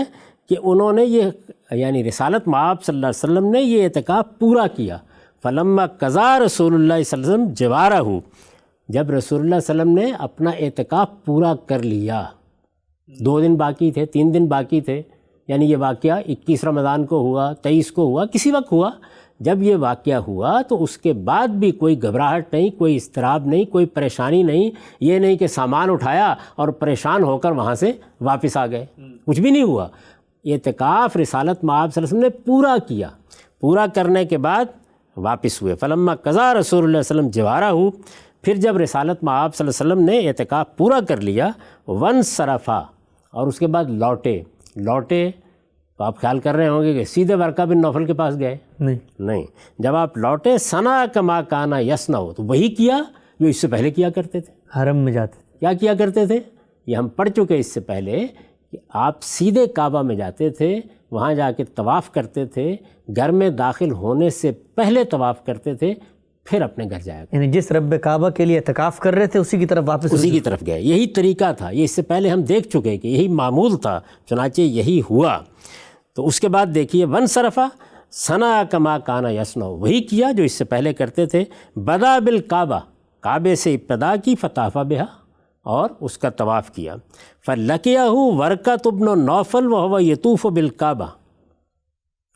Speaker 1: کہ انہوں نے یہ یعنی رسالت مآب صلی اللہ علیہ وسلم نے یہ اعتکاف پورا کیا۔ فلما قضا رسول اللہ صلی اللہ علیہ وسلم جوارہ، جب رسول اللہ صلی اللہ علیہ وسلم نے اپنا اعتکاف پورا کر لیا، 2 دن باقی تھے، 3 دن باقی تھے، یعنی یہ واقعہ 21 رمضان کو ہوا، 23 کو ہوا، کسی وقت ہوا. جب یہ واقعہ ہوا تو اس کے بعد بھی کوئی گھبراہٹ نہیں، کوئی اضطراب نہیں، کوئی پریشانی نہیں. یہ نہیں کہ سامان اٹھایا اور پریشان ہو کر وہاں سے واپس آ گئے، کچھ بھی نہیں ہوا. اعتکاف رسالت مآب صلی اللہ علیہ وسلم نے پورا کیا. پورا کرنے کے بعد واپس ہوئے. فلما قضا رسول اللہ صلی اللہ علیہ وسلم جوارہ، پھر جب رسالت مآب صلی اللہ علیہ وسلم نے اعتکاف پورا کر لیا، وانصرفا، اور اس کے بعد لوٹے. تو آپ خیال کر رہے ہوں گے کہ سیدھے ورقہ بن نوفل کے پاس گئے؟ نہیں. جب آپ لوٹے، ثنا کما کانا یسنا، ہو تو وہی کیا جو اس سے پہلے کیا کرتے تھے.
Speaker 2: حرم میں جاتے
Speaker 1: کیا کیا کرتے تھے یہ ہم پڑھ چکے اس سے پہلے کہ آپ سیدھے کعبہ میں جاتے تھے، وہاں جا کے طواف کرتے تھے، گھر میں داخل ہونے سے پہلے طواف کرتے تھے، پھر اپنے گھر جایا کرتے.
Speaker 2: یعنی جس رب کعبہ کے لیے اعتکاف کر رہے تھے اسی کی طرف واپس
Speaker 1: اسی کی طرف گئے. یہی طریقہ تھا، یہ اس سے پہلے ہم دیکھ چکے کہ یہی معمول تھا، چنانچہ یہی ہوا. تو اس کے بعد دیکھیے وانصرفا ثنا کما کانا یسنا، وہی کیا جو اس سے پہلے کرتے تھے. بدا بالکعبہ، کعبے سے ابتدا کی، فطاف بہا، اور اس کا طواف کیا. فلقیہ ورقۃ بن نوفل وہو یطوف بالکعبہ،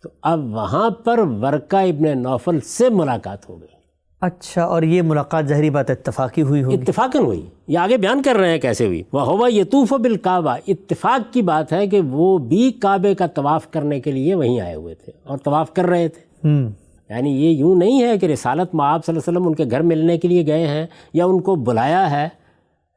Speaker 1: تو اب وہاں پر ورقہ ابن نوفل سے ملاقات ہو گئی.
Speaker 2: اچھا، اور یہ ملاقات ظاہری بات اتفاقی ہوئی ہوگی؟
Speaker 1: اتفاقاً ہوئی. یہ آگے بیان کر رہے ہیں کیسے ہوئی. وَهُوَ يَطُوفُ بِالْكَعْبَةِ، اتفاق کی بات ہے کہ وہ بھی کعبے کا طواف کرنے کے لیے وہیں آئے ہوئے تھے اور طواف کر رہے تھے. یعنی یہ یوں نہیں ہے کہ رسالت مآب صلی اللہ علیہ وسلم ان کے گھر ملنے کے لیے گئے ہیں یا ان کو بلایا ہے.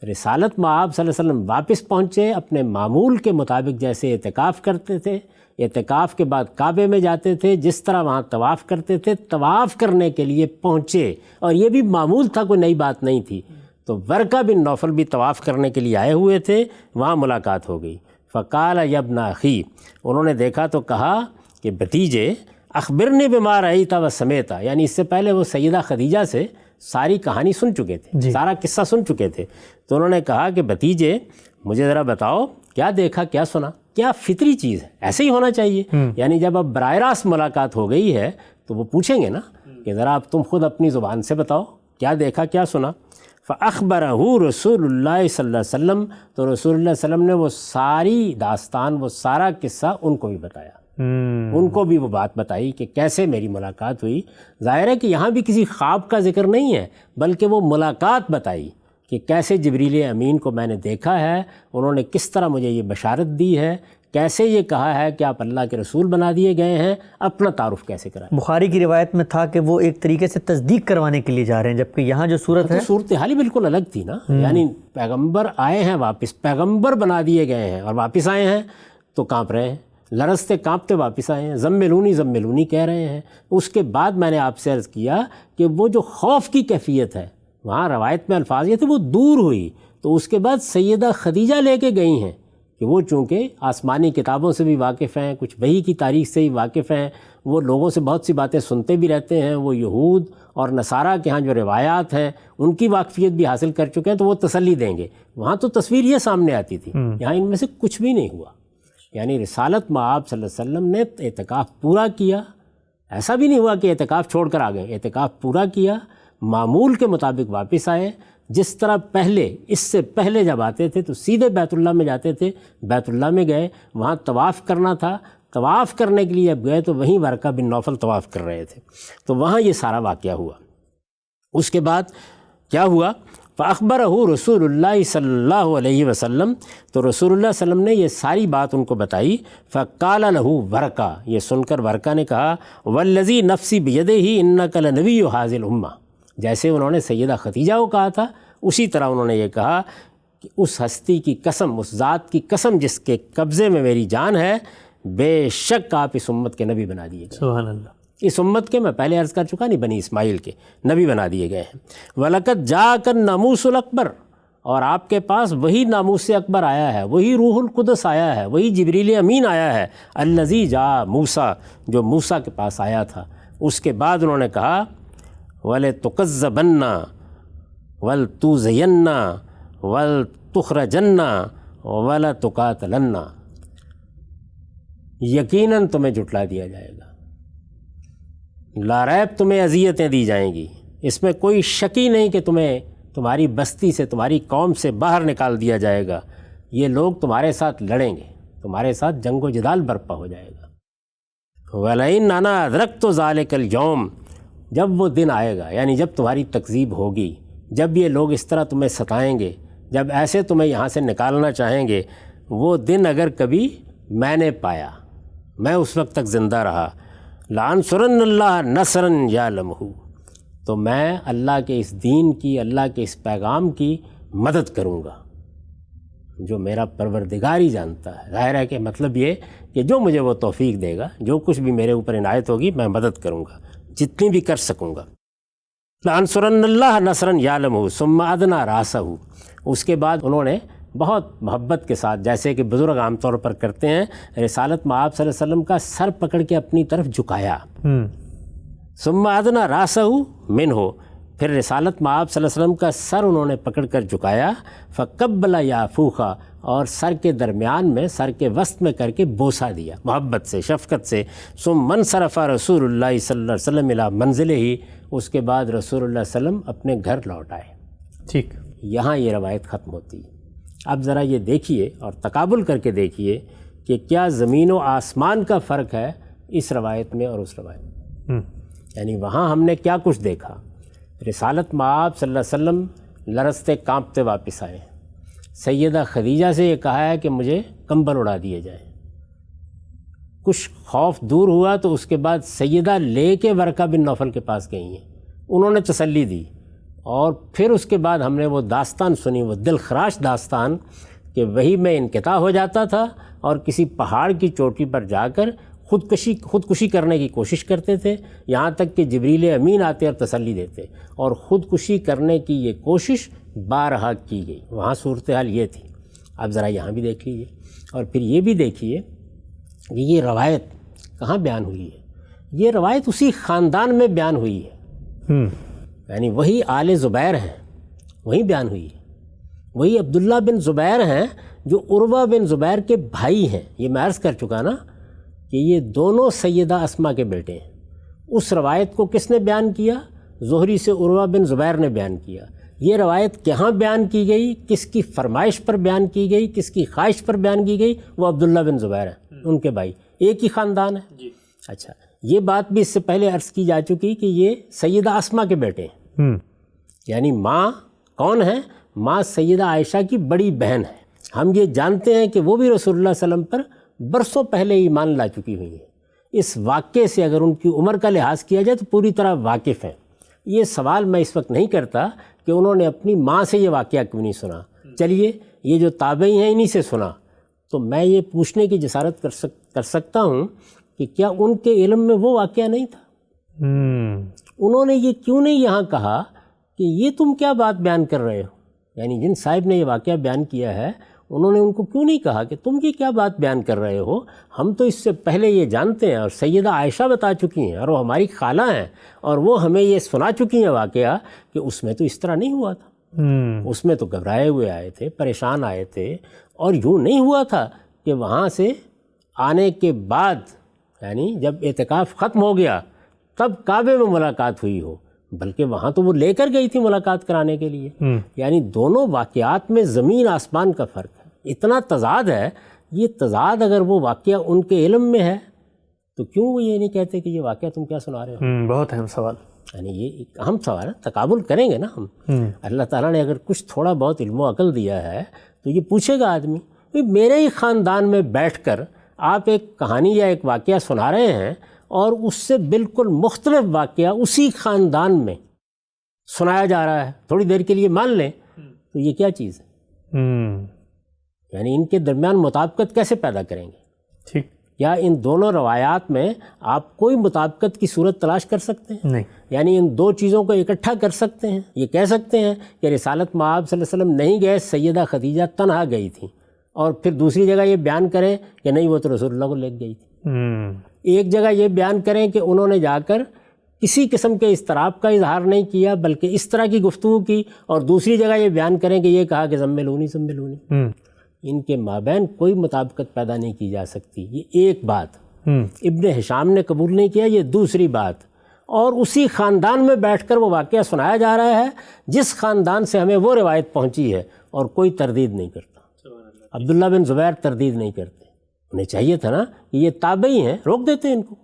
Speaker 1: رسالت مآب صلی اللہ علیہ وسلم واپس پہنچے، اپنے معمول کے مطابق جیسے اعتکاف کرتے تھے، اعتکاف کے بعد کعبے میں جاتے تھے، جس طرح وہاں طواف کرتے تھے، طواف کرنے کے لیے پہنچے. اور یہ بھی معمول تھا، کوئی نئی بات نہیں تھی. تو ورقہ بن نوفل بھی طواف کرنے کے لیے آئے ہوئے تھے، وہاں ملاقات ہو گئی. فقال یا ابن اخی، انہوں نے دیکھا تو کہا کہ بھتیجے، اخبرنی بما رأیت و سمیت، یعنی اس سے پہلے وہ سیدہ خدیجہ سے ساری کہانی سن چکے تھے، سارا قصہ سن چکے تھے. تو انہوں نے کہا کہ بھتیجے مجھے ذرا بتاؤ کیا دیکھا، کیا سنا. کیا فطری چیز ہے، ایسے ہی ہونا چاہیے. یعنی جب اب براہ راست ملاقات ہو گئی ہے تو وہ پوچھیں گے نا کہ ذرا اب تم خود اپنی زبان سے بتاؤ کیا دیکھا، کیا سنا. فَأَخْبَرَهُ رسول اللہ صلی اللہ علیہ وسلم، تو رسول اللہ صلی اللہ علیہ وسلم نے وہ ساری داستان، وہ سارا قصہ ان کو بھی بتایا. ان کو بھی وہ بات بتائی کہ کیسے میری ملاقات ہوئی. ظاہر ہے کہ یہاں بھی کسی خواب کا ذکر نہیں ہے، بلکہ وہ ملاقات بتائی کہ کیسے جبریل امین کو میں نے دیکھا ہے، انہوں نے کس طرح مجھے یہ بشارت دی ہے، کیسے یہ کہا ہے کہ آپ اللہ کے رسول بنا دیے گئے ہیں، اپنا تعارف کیسے کرائیں.
Speaker 2: بخاری کی روایت میں تھا کہ وہ ایک طریقے سے تصدیق کروانے کے لیے جا رہے ہیں، جبکہ یہاں جو صورت ہے
Speaker 1: صورتحال ہی بالکل الگ تھی نا. یعنی پیغمبر آئے ہیں واپس، پیغمبر بنا دیے گئے ہیں اور واپس آئے ہیں تو کانپ رہے ہیں، لرزتے کانپتے واپس آئے ہیں، زملونی زملونی کہہ رہے ہیں. اس کے بعد میں نے آپ سے عرض کیا کہ وہ جو خوف کی کیفیت ہے، وہاں روایت میں الفاظ یہ تھے وہ دور ہوئی. تو اس کے بعد سیدہ خدیجہ لے کے گئی ہیں کہ وہ چونکہ آسمانی کتابوں سے بھی واقف ہیں، کچھ وحی کی تاریخ سے ہی واقف ہیں، وہ لوگوں سے بہت سی باتیں سنتے بھی رہتے ہیں، وہ یہود اور نصارہ کے ہاں جو روایات ہیں ان کی واقفیت بھی حاصل کر چکے ہیں، تو وہ تسلی دیں گے. وہاں تو تصویر یہ سامنے آتی تھی، یہاں ان میں سے کچھ بھی نہیں ہوا. یعنی رسالت مآب صلی اللہ علیہ وسلم نے اعتکاف پورا کیا، ایسا بھی نہیں ہوا کہ اعتکاف چھوڑ کر آ گئے، اعتکاف پورا کیا، معمول کے مطابق واپس آئے. جس طرح پہلے، اس سے پہلے جب آتے تھے تو سیدھے بیت اللہ میں جاتے تھے، بیت اللہ میں گئے، وہاں طواف کرنا تھا. طواف کرنے کے لیے اب گئے تو وہیں ورقہ بن نوفل طواف کر رہے تھے، تو وہاں یہ سارا واقعہ ہوا. اس کے بعد کیا ہوا؟ فَأَخْبَرَهُ رسول اللہ صلی اللہ علیہ وسلم، تو رسول اللہ صلی اللہ علیہ وسلم نے یہ ساری بات ان کو بتائی. فَقَالَ لَهُ ورقہ، یہ سن کر ورقہ نے کہا وَالَّذِي نَفْسِي بِيَدِهِ إِنَّكَ لَنَبِيُّ هَذِهِ الْأُمَّةِ، جیسے انہوں نے سیدہ خدیجہ کو کہا تھا اسی طرح انہوں نے یہ کہا کہ اس ہستی کی قسم، اس ذات کی قسم جس کے قبضے میں میری جان ہے، بے شک آپ اس امت کے نبی بنا دیے گئے.
Speaker 2: سبحان اللہ.
Speaker 1: اس امت کے، میں پہلے عرض کر چکا نہیں، بنی اسماعیل کے نبی بنا دیے گئے ہیں. وَلَقَدْ جَاءَكَ النَّامُوسُ الْأَكْبَرُ، اور آپ کے پاس وہی ناموس اکبر آیا ہے، وہی روح القدس آیا ہے، وہی جبریل امین آیا ہے. الَّذِي جَاءَ مُوسَىٰ، جو موسیٰ کے پاس آیا تھا. اس کے بعد انہوں نے کہا وَلَتُكَذَّبَنَّ وَلْتُوزِيَنَّ وَلْتُخْرَجَنَّ وَلَتُقَاتَلَنَّ، یقیناً تمہیں جھٹلا دیا جائے گا، لا ریب تمہیں اذیتیں دی جائیں گی، اس میں کوئی شک ہی نہیں کہ تمہیں تمہاری بستی سے، تمہاری قوم سے باہر نکال دیا جائے گا، یہ لوگ تمہارے ساتھ لڑیں گے، تمہارے ساتھ جنگ و جدال برپا ہو جائے گا۔ وَلَئِنْ أَنَا أَدْرَكْتُ ذَلِكَ الْيَوْمَ، جب وہ دن آئے گا، یعنی جب تمہاری تکذیب ہوگی، جب یہ لوگ اس طرح تمہیں ستائیں گے، جب ایسے تمہیں یہاں سے نکالنا چاہیں گے، وہ دن اگر کبھی میں نے پایا، میں اس وقت تک زندہ رہا، لَأَنْصُرَنَّ اللَّهَ نَصْرًا يَعْلَمُهُ، تو میں اللہ کے اس دین کی، اللہ کے اس پیغام کی مدد کروں گا جو میرا پروردگار ہی جانتا ہے۔ ظاہر ہے کہ مطلب یہ کہ جو مجھے وہ توفیق دے گا، جو کچھ بھی میرے اوپر عنایت ہوگی میں مدد کروں گا جتنی بھی کر سکوں گا۔ لَأَنْصُرَنَّ اللَّهَ نَصْرًا يَعْلَمُهُ ثُمَّ أَدْنَىٰ رَأْسَهُ، اس کے بعد انہوں نے بہت محبت کے ساتھ، جیسے کہ بزرگ عام طور پر کرتے ہیں، رسالت میں آپ صلی اللہ علیہ وسلم کا سر پکڑ کے اپنی طرف جھکایا۔ ثُمَّ أَدْنَىٰ رَأْسَهُ مِنْهُ، پھر رسالت میں آپ صلی اللہ علیہ وسلم کا سر انہوں نے پکڑ کر جھکایا، فَقَبَّلَ يَعْفُوخَ، اور سر کے درمیان میں، سر کے وسط میں کر کے بوسہ دیا محبت سے، شفقت سے۔ ثُمَّ انصرف رسول اللہ صلی اللہ علیہ وسلم الی منزلہ، اس کے بعد رسول اللہ صلی اللہ علیہ وسلم اپنے گھر لوٹ آئے۔
Speaker 2: ٹھیک،
Speaker 1: یہاں یہ روایت ختم ہوتی ہے۔ اب ذرا یہ دیکھیے اور تقابل کر کے دیکھیے کہ کیا زمین و آسمان کا فرق ہے اس روایت میں اور اس روایت میں۔ یعنی وہاں ہم نے کیا کچھ دیکھا، رسالت میں آپ صلی اللہ علیہ وسلم لرزتے کانپتے واپس آئے، سیدہ خدیجہ سے یہ کہا ہے کہ مجھے کمبل اڑا دیے جائیں، کچھ خوف دور ہوا تو اس کے بعد سیدہ لے کے ورقہ بن نوفل کے پاس گئی ہیں، انہوں نے تسلی دی، اور پھر اس کے بعد ہم نے وہ داستان سنی، وہ دل خراش داستان کہ وہی میں انقطاع ہو جاتا تھا اور کسی پہاڑ کی چوٹی پر جا کر خودکشی کرنے کی کوشش کرتے تھے، یہاں تک کہ جبریل امین آتے اور تسلی دیتے، اور خودکشی کرنے کی یہ کوشش بارہا کی گئی۔ وہاں صورتحال یہ تھی۔ اب ذرا یہاں بھی دیکھ لیجیے، اور پھر یہ بھی دیکھیے کہ یہ روایت کہاں بیان ہوئی ہے۔ یہ روایت اسی خاندان میں بیان ہوئی ہے، یعنی وہی آل زبیر ہیں، وہیں بیان ہوئی ہے۔ وہی عبداللہ بن زبیر ہیں جو عروہ بن زبیر کے بھائی ہیں۔ یہ میں عرض کر چکا نا کہ یہ دونوں سیدہ اسما کے بیٹے ہیں۔ اس روایت کو کس نے بیان کیا؟ زہری سے عروہ بن زبیر نے بیان کیا۔ یہ روایت کہاں بیان کی گئی، کس کی فرمائش پر بیان کی گئی، کس کی خواہش پر بیان کی گئی؟ وہ عبداللہ بن زبیر ہیں، ان کے بھائی، ایک ہی خاندان ہے۔ اچھا، یہ بات بھی اس سے پہلے عرض کی جا چکی کہ یہ سیدہ اسما کے بیٹے ہیں، یعنی ماں کون ہے؟ ماں سیدہ عائشہ کی بڑی بہن ہے۔ ہم یہ جانتے ہیں کہ وہ بھی رسول اللہ صلی اللہ علیہ وسلم پر برسوں پہلے ایمان لا چکی ہوئی ہیں۔ اس واقعے سے اگر ان کی عمر کا لحاظ کیا جائے تو پوری طرح واقف ہیں۔ یہ سوال میں اس وقت نہیں کرتا کہ انہوں نے اپنی ماں سے یہ واقعہ کیوں نہیں سنا، چلیے یہ جو تابعی ہیں انہی سے سنا، تو میں یہ پوچھنے کی جسارت کر سکتا ہوں کہ کیا ان کے علم میں وہ واقعہ نہیں تھا؟ انہوں نے یہ کیوں نہیں یہاں کہا کہ یہ تم کیا بات بیان کر رہے ہو؟ یعنی جن صاحب نے یہ واقعہ بیان کیا ہے انہوں نے ان کو کیوں نہیں کہا کہ تم یہ کیا بات بیان کر رہے ہو؟ ہم تو اس سے پہلے یہ جانتے ہیں، اور سیدہ عائشہ بتا چکی ہیں، اور وہ ہماری خالہ ہیں، اور وہ ہمیں یہ سنا چکی ہیں واقعہ کہ اس میں تو اس طرح نہیں ہوا تھا، اس میں تو گھبرائے ہوئے آئے تھے، پریشان آئے تھے، اور یوں نہیں ہوا تھا کہ وہاں سے آنے کے بعد، یعنی جب اعتکاف ختم ہو گیا تب کعبے میں ملاقات ہوئی ہو، بلکہ وہاں تو وہ لے کر گئی تھی ملاقات کرانے کے لیے۔ یعنی دونوں واقعات میں زمین آسمان کا فرق ہے، اتنا تضاد ہے۔ یہ تضاد اگر وہ واقعہ ان کے علم میں ہے تو کیوں وہ یہ نہیں کہتے کہ یہ واقعہ تم کیا سنا رہے ہو؟ بہت اہم سوال، یعنی یہ ایک اہم سوال ہے۔ تقابل کریں گے نا ہم، اللہ تعالیٰ نے اگر کچھ تھوڑا بہت علم و عقل دیا ہے تو یہ پوچھے گا آدمی، میرے ہی خاندان میں بیٹھ کر آپ ایک کہانی یا ایک واقعہ سنا رہے ہیں اور اس سے بالکل مختلف واقعہ اسی خاندان میں سنایا جا رہا ہے، تھوڑی دیر کے لیے مان لیں تو یہ کیا چیز ہے؟ یعنی ان کے درمیان مطابقت کیسے پیدا کریں گے؟ ٹھیک، کیا ان دونوں روایات میں آپ کوئی مطابقت کی صورت تلاش کر سکتے ہیں؟ نہیں۔ یعنی ان دو چیزوں کو اکٹھا کر سکتے ہیں؟ یہ کہہ سکتے ہیں کہ رسالت میں آپ صلی اللہ علیہ وسلم نہیں گئے، سیدہ خدیجہ تنہا گئی تھیں، اور پھر دوسری جگہ یہ بیان کریں کہ نہیں وہ تو رسول اللہ کو لے گئی تھی۔ ایک جگہ یہ بیان کریں کہ انہوں نے جا کر کسی قسم کے اضطراب کا اظہار نہیں کیا بلکہ اس طرح کی گفتگو کی، اور دوسری جگہ یہ بیان کریں کہ یہ کہا کہ زملونی۔ ان کے مابین کوئی مطابقت پیدا نہیں کی جا سکتی۔ یہ ایک بات ابن ہشام نے قبول نہیں کیا، یہ دوسری بات، اور اسی خاندان میں بیٹھ کر وہ واقعہ سنایا جا رہا ہے جس خاندان سے ہمیں وہ روایت پہنچی ہے، اور کوئی تردید نہیں کرتا۔ عبداللہ بن زبیر تردید نہیں کرتے، انہیں چاہیے تھا نا کہ یہ تابعی ہیں، روک دیتے ہیں ان کو،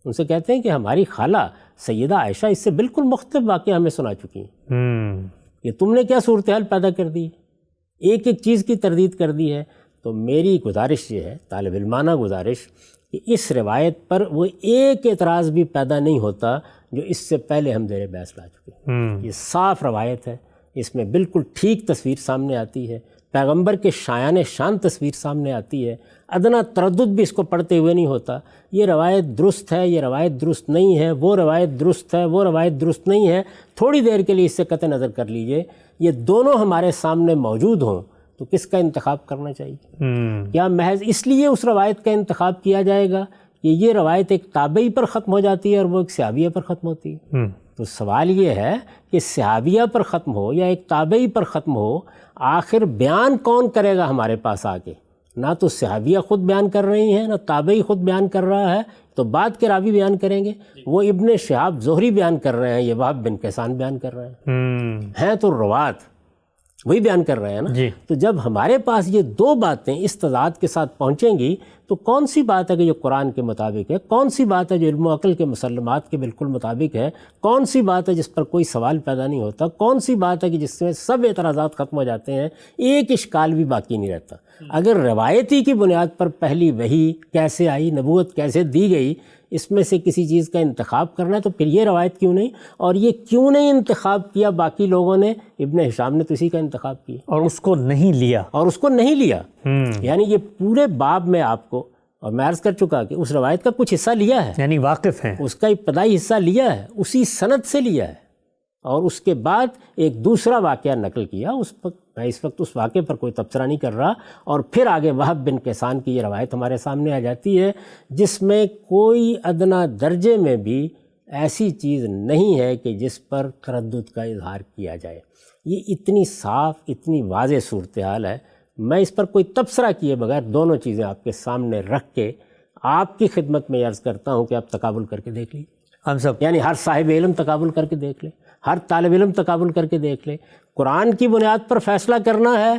Speaker 1: ان سے کہتے ہیں کہ ہماری خالہ سیدہ عائشہ اس سے بالکل مختلف واقعہ ہمیں سنا چکی ہیں، کہ تم نے کیا صورتحال پیدا کر دی، ایک ایک چیز کی تردید کر دی ہے۔ تو میری گزارش یہ ہے، طالب علمانہ گزارش، کہ اس روایت پر وہ ایک اعتراض بھی پیدا نہیں ہوتا جو اس سے پہلے ہم زیر بحث لا چکے ہیں۔ یہ صاف روایت ہے، اس میں بالکل ٹھیک تصویر سامنے آتی ہے، پیغمبر کے شایان شان تصویر سامنے آتی ہے، ادنا تردد بھی اس کو پڑھتے ہوئے نہیں ہوتا۔ یہ روایت درست ہے، یہ روایت درست نہیں ہے، وہ روایت درست ہے، وہ روایت درست نہیں ہے، تھوڑی دیر کے لیے اس سے قطع نظر کر لیجئے، یہ دونوں ہمارے سامنے موجود ہوں تو کس کا انتخاب کرنا چاہیے؟ کیا محض اس لیے اس روایت کا انتخاب کیا جائے گا کہ یہ روایت ایک تابعی پر ختم ہو جاتی ہے اور وہ ایک صحابیہ پر ختم ہوتی ہے؟ تو سوال یہ ہے کہ صحابیہ پر ختم ہو یا ایک تابعی پر ختم ہو، آخر بیان کون کرے گا ہمارے پاس آ کے؟ نہ تو صحابیہ خود بیان کر رہی ہیں، نہ تابعی خود بیان کر رہا ہے، تو بعد کے راوی بیان کریں گے۔ وہ ابن شہاب زہری بیان کر رہے ہیں، یہ وہب بن کیسان بیان کر رہے ہیں تو روات وہی بیان کر رہے ہیں نا۔ تو جب ہمارے پاس یہ دو باتیں اس تضاد کے ساتھ پہنچیں گی تو کون سی بات ہے کہ جو قرآن کے مطابق ہے، کون سی بات ہے جو علم و عقل کے مسلمات کے بالکل مطابق ہے، کون سی بات ہے جس پر کوئی سوال پیدا نہیں ہوتا، کون سی بات ہے کہ جس میں سب اعتراضات ختم ہو جاتے ہیں، ایک اشکال بھی باقی نہیں رہتا۔ اگر روایتی کی بنیاد پر پہلی وحی کیسے آئی، نبوت کیسے دی گئی، اس میں سے کسی چیز کا انتخاب کرنا ہے تو پھر یہ روایت کیوں نہیں، اور یہ کیوں نہیں انتخاب کیا باقی لوگوں نے؟ ابن ہشام نے تو اسی کا انتخاب کیا
Speaker 2: اور اس کو نہیں لیا،
Speaker 1: یعنی یہ پورے باب میں آپ کو، اور میں عرض کر چکا کہ اس روایت کا کچھ حصہ لیا ہے،
Speaker 2: یعنی واقف ہیں،
Speaker 1: اس کا ابتدائی حصہ لیا ہے، اسی سند سے لیا ہے، اور اس کے بعد ایک دوسرا واقعہ نقل کیا۔ میں اس وقت اس واقعے پر کوئی تبصرہ نہیں کر رہا، اور پھر آگے وہب بن کیسان کی یہ روایت ہمارے سامنے آ جاتی ہے جس میں کوئی ادنا درجے میں بھی ایسی چیز نہیں ہے کہ جس پر تردد کا اظہار کیا جائے۔ یہ اتنی صاف، اتنی واضح صورتحال ہے، میں اس پر کوئی تبصرہ کیے بغیر دونوں چیزیں آپ کے سامنے رکھ کے آپ کی خدمت میں عرض کرتا ہوں کہ آپ تقابل کر کے دیکھ لیجیے۔
Speaker 2: ہم سب
Speaker 1: یعنی ہر صاحب علم تقابل کر کے دیکھ لے، ہر طالب علم تقابل کر کے دیکھ لے۔ قرآن کی بنیاد پر فیصلہ کرنا ہے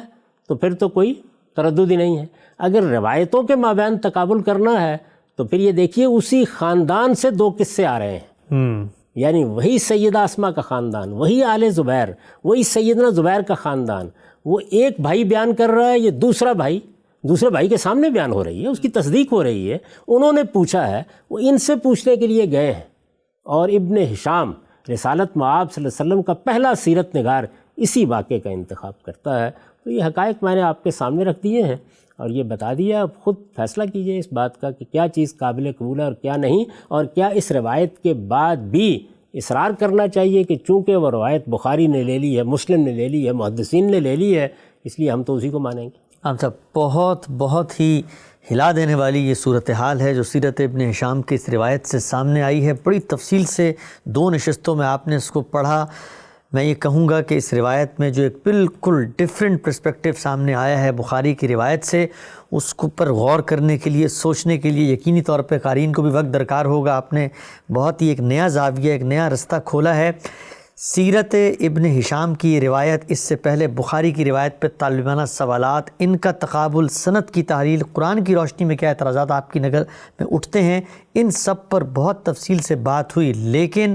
Speaker 1: تو پھر تو کوئی تردد ہی نہیں ہے۔ اگر روایتوں کے مابین تقابل کرنا ہے تو پھر یہ دیکھیے اسی خاندان سے دو قصے آ رہے ہیں، یعنی وہی سیدہ اسماء کا خاندان، وہی آل زبیر، وہی سیدنا زبیر کا خاندان، وہ ایک بھائی بیان کر رہا ہے، یہ دوسرے بھائی کے سامنے بیان ہو رہی ہے، اس کی تصدیق ہو رہی ہے، انہوں نے پوچھا ہے، وہ ان سے پوچھنے کے لیے گئے ہیں، اور ابن ہشام رسالت مآب صلی اللہ علیہ وسلم کا پہلا سیرت نگار اسی واقعے کا انتخاب کرتا ہے۔ تو یہ حقائق میں نے آپ کے سامنے رکھ دیے ہیں اور یہ بتا دیا، اب خود فیصلہ کیجئے اس بات کا کہ کیا چیز قابل قبول ہے اور کیا نہیں، اور کیا اس روایت کے بعد بھی اصرار کرنا چاہیے کہ چونکہ وہ روایت بخاری نے لے لی ہے، مسلم نے لے لی ہے، محدثین نے لے لی ہے، اس لیے ہم تو اسی کو مانیں گے۔
Speaker 2: ہم سب بہت ہی ہلا دینے والی یہ صورتحال ہے جو سیرت ابن ہشام کی اس روایت سے سامنے آئی ہے۔ بڑی تفصیل سے دو نشستوں میں آپ نے اس کو پڑھا۔ میں یہ کہوں گا کہ اس روایت میں جو ایک بالکل ڈیفرنٹ پرسپیکٹیو سامنے آیا ہے بخاری کی روایت سے، اس کو پر غور کرنے کے لیے، سوچنے کے لیے یقینی طور پہ قارئین کو بھی وقت درکار ہوگا۔ آپ نے بہت ہی ایک نیا زاویہ، ایک نیا رستہ کھولا ہے۔ سیرت ابن ہشام کی یہ روایت، اس سے پہلے بخاری کی روایت پہ طالبانہ سوالات، ان کا تقابل، سند کی تحلیل، قرآن کی روشنی میں کیا اعتراضات آپ کی نظر میں اٹھتے ہیں، ان سب پر بہت تفصیل سے بات ہوئی۔ لیکن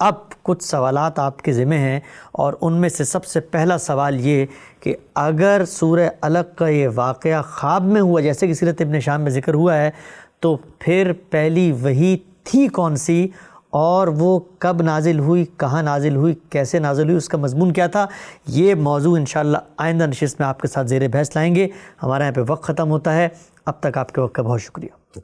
Speaker 2: اب کچھ سوالات آپ کے ذمہ ہیں، اور ان میں سے سب سے پہلا سوال یہ کہ اگر سورہ علق کا یہ واقعہ خواب میں ہوا جیسے کہ سیرت ابن ہشام میں ذکر ہوا ہے، تو پھر پہلی وحی تھی کون سی، اور وہ کب نازل ہوئی، کہاں نازل ہوئی، کیسے نازل ہوئی، اس کا مضمون کیا تھا؟ یہ موضوع انشاءاللہ آئندہ نشست میں آپ کے ساتھ زیر بحث لائیں گے۔ ہمارے یہاں پہ وقت ختم ہوتا ہے۔ اب تک آپ کے وقت کا بہت شکریہ۔